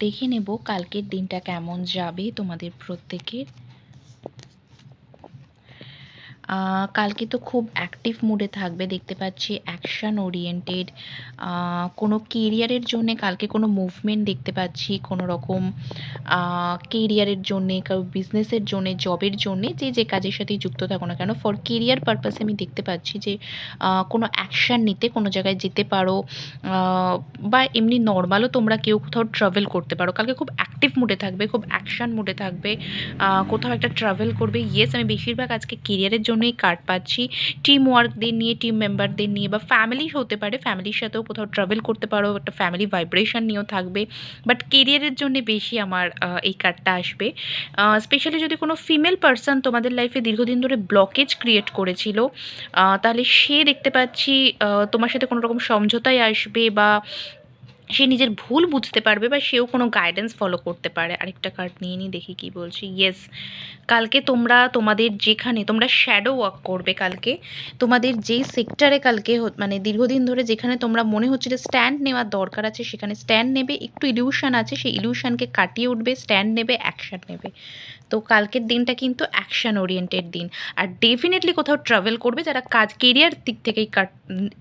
দেখে নেব কালকের দিনটা কেমন যাবে তোমাদের প্রত্যেকের। কালকে তো খুব অ্যাক্টিভ মুডে থাকবে, দেখতে পাচ্ছি অ্যাকশান ওরিয়েন্টেড। কোনো কেরিয়ারের জন্যে কালকে কোনো মুভমেন্ট দেখতে পাচ্ছি, কোনো রকম কেরিয়ারের জন্যে, কারো বিজনেসের জন্যে, জবের জন্যে, যে যে কাজের সাথেই যুক্ত থাকো না কেন, ফর কেরিয়ার পারপাসে আমি দেখতে পাচ্ছি যে কোনো অ্যাকশান নিতে কোনো জায়গায় যেতে পারো, বা এমনি নর্মালও তোমরা কেউ কোথাও ট্রাভেল করতে পারো। কালকে খুব অ্যাক্টিভ মুডে থাকবে, খুব অ্যাকশান মুডে থাকবে, কোথাও একটা ট্রাভেল করবে। ইয়েস, আমি বেশিরভাগ আজকে কেরিয়ারের জন্যই কার্ড পাচ্ছি, টিম ওয়ার্কদের নিয়ে, টিম মেম্বারদের নিয়ে, বা ফ্যামিলি হতে পারে, ফ্যামিলির সাথেও কোথাও ট্রাভেল করতে পারো, একটা ফ্যামিলি ভাইব্রেশন নিয়েও থাকবে। বাট কেরিয়ারের জন্য বেশি আমার এই কার্ডটা আসবে। স্পেশালি যদি কোনো ফিমেল পার্সন তোমাদের লাইফে দীর্ঘদিন ধরে ব্লকেজ ক্রিয়েট করেছিল, তাহলে সে দেখতে পাচ্ছি তোমার সাথে কোনো রকম সমঝোতায় আসবে, বা সে নিজের ভুল বুঝতে পারবে, বা সেও কোনো গাইডেন্স ফলো করতে পারে। আরেকটা কার্ড নিয়ে নিই, দেখি কি বলছি। ইয়েস, কালকে তোমরা তোমাদের যেখানে তোমরা শ্যাডো ওয়ার্ক করবে, কালকে তোমাদের যেই সেক্টরে কালকে মানে দীর্ঘদিন ধরে যেখানে তোমরা মনে হচ্ছে যে স্ট্যান্ড নেওয়ার দরকার আছে, সেখানে স্ট্যান্ড নেবে। একটু ইলিউশন আছে, সেই ইলিউশনকে কাটিয়ে উঠবে, স্ট্যান্ড নেবে, অ্যাকশান নেবে। তো কালকের দিনটা কিন্তু অ্যাকশান ওরিয়েন্টেড দিন। আর ডেফিনেটলি কোথাও ট্রাভেল করবে যারা কাজ কেরিয়ার দিক থেকেই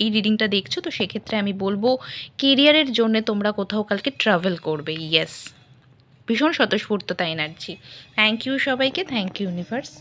এই রিডিংটা দেখছো, তো সেক্ষেত্রে আমি বলবো কেরিয়ারের জন্য তোমরা কোথাও কালকে ট্রাভেল করবে। ইয়েস, ভীষণ স্বতঃস্ফূর্ততা এনার্জি। থ্যাংক ইউ সবাইকে, থ্যাংক ইউ ইউনিভার্স।